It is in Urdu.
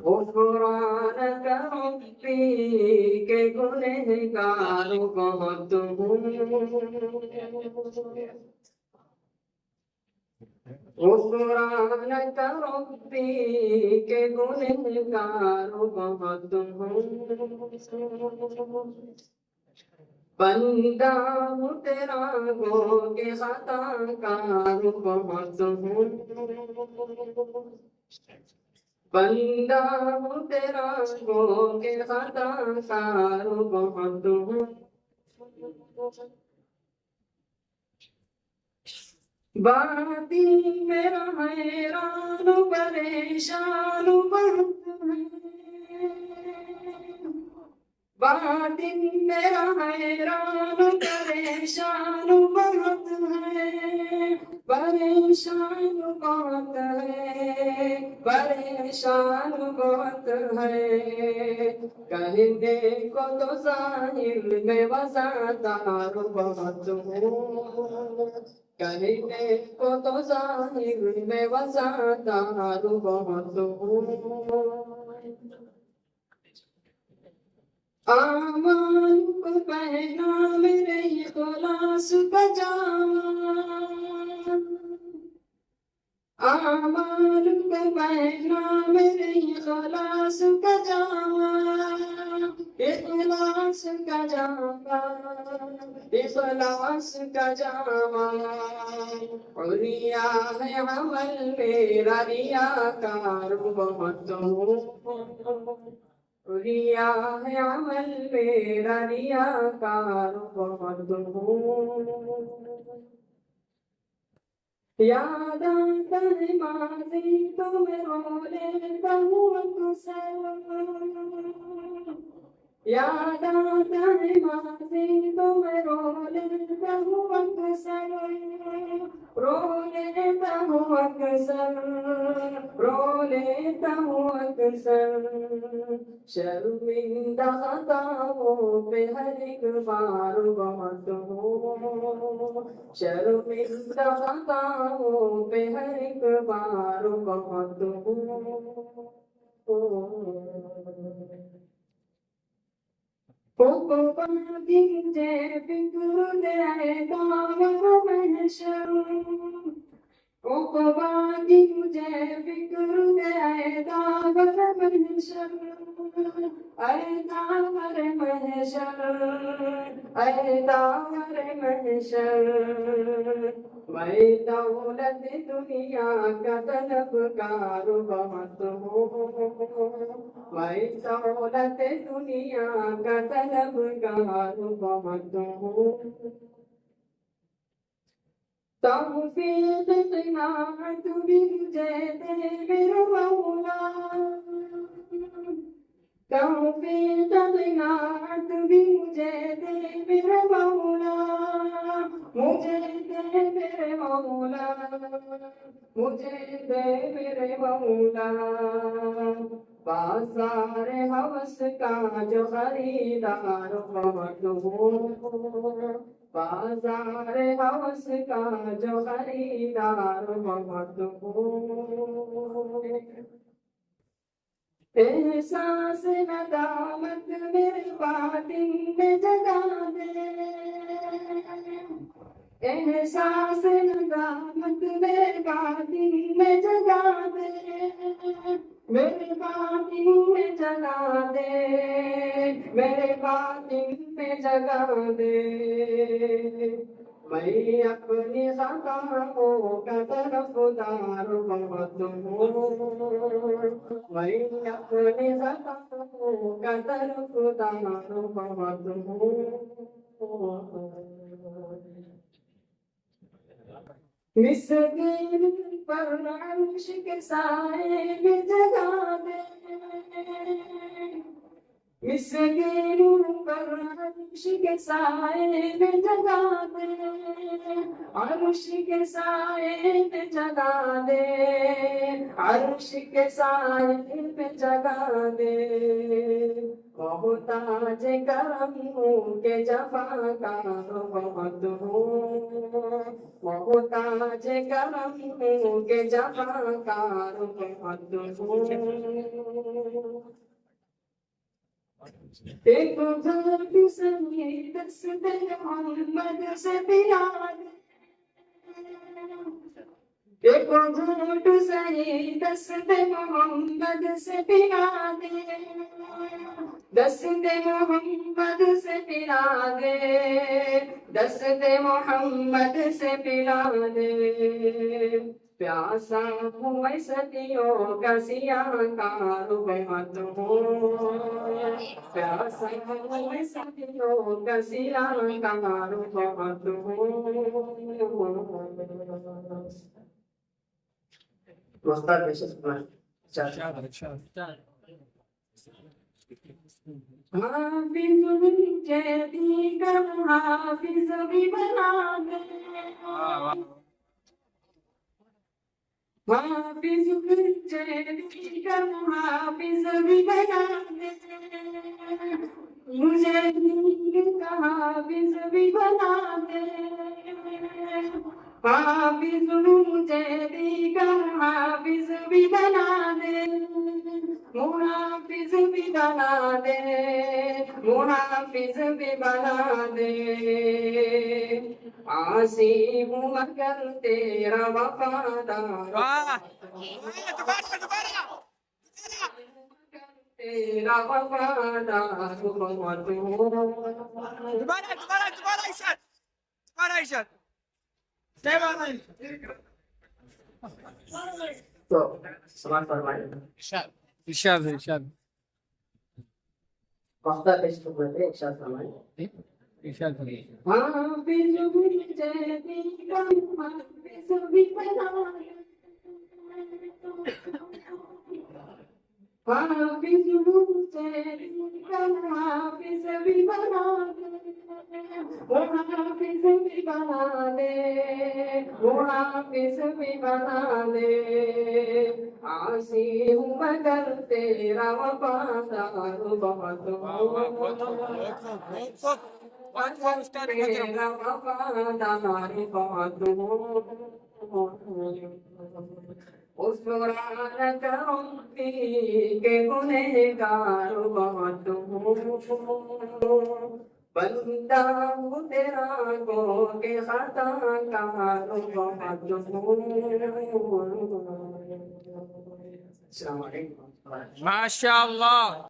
غفران ربی کے گنہگار بہت ہوں غفران ربی کے گنہگار بہت ہوں بندہ ہوں تیرا ہو کے خطا کار بہت ہوں بندہ ہوں تیرا ہو کے خطا کار بہت ہوں باطن میرا حیران پریشان بہت ہے باطن میرا حیران پریشان بہت ہے پریشان بہت ہے پریشان بہت ہے کہنے کو تو ظاہر میں وفادار بہت ہوں کہنے کو تو ظاہر میں وفادار بہت ہوں آمان کو پہنا میرے اخلاص کا جامان آمان کو پہنا میرے اخلاص کا جامان اخلاص کا جامان اخلاص کا جامان ریا ہے عمل میرا ریاکار بہت ہوں ریا ہے عمل میرا ریاکار بہت ہوں یاد آتا ہے ماضی تو میں رو لیتا ہوں اکثر یاد آتا ہے ماضی تو میں رو لیتا ہوں اکثر رو لیتا ہوں اکثر رو لیتا ہوں اکثر شرمندہ خطاؤں پہ ہر ایک بار بہت ہوں شرمندہ خطاؤں پہ ہر ایک بار بہت ہوں عقباتی مجھے فکر دے دامن محشر عقباتی مجھے فکر دے دامن محشر اے دامن محشر اے دامن محشر میں دولت دنیا کا طلبگار بہت ہوں میں دولت دنیا کا طلبگار بہت ہوں توفیق قناعت بھی مجھے دے میرے مولا توفیق قناعت بھی مجھے دے میرے مولا مجھے دے میرے مولا مجھے دے میرے مولا بازار ہوس کا جو خریدار بہت ہوں بازار ہوس کا جو خریدار بہت ہوں احساس ندامت میرے باطن میں جگا دے احساس ندامت میرے باطن میں جگا دے میرے باطن میں جگا دے میرے باطن میں جگا دے میں اپنی خطاؤں کا طرفدار بہت ہوں میں اپنی خطاؤں کا طرفدار بہت ہوں مسکین پر عرش کے سائے میں جگا دے مسکین پر عرش کے سائے میں جگا دے عرش کے سائے میں جگا دے عرش کے سائے میں جگا دے محتاج کرم ہوں کہ جفاکار بہت ہوں محتاج کرم ہوں کہ جفاکار بہت ہوں ایک گھاٹ سنی دست محمد سے پلا دے ایک گھونٹ سہی دست محمد سے پلا دے دست محمد سے پلا دے دست محمد سے پلا دے پیاسا ہوں میں صدیوں کا سیاہ کاربات ہوں پیاسا ہوں میں صدیوں کا سیاہ کاربات ہوں مختار پیشت کرنا حافظ جیدی کا حافظ بھی بنا دے حافظ جیدی کا حافظ بھی بنا دے مجھے دین کا حافظ بھی بنا دے حافظ مجھے کا حافظ بھی بنا دے محافظ بھی بنا دے محافظ بھی بنا دے عاصی ہوں مگر تیرا وفادار تیرا وفادار بہت تو سماعت فرمائیں ارشاد ارشاد وقتہ پیش خدمت ہے ارشاد فرمائیں ارشاد حافظ مجھے کا حافظ بھی بنا دے حافظ مجھے کا حافظ بھی بنا دے محافظ بھی بنا دے محافظ بھی بنا دے عاصی ہوں مگر تیرا وفادار بہت ہوں تیرا وفادار بہت ہوں عثرانک ربی کے گنہگار بہت ہوں بندہ ہوں تیرا گو کے خطا کار بہت ہوں السلام علیکم ماشاء اللہ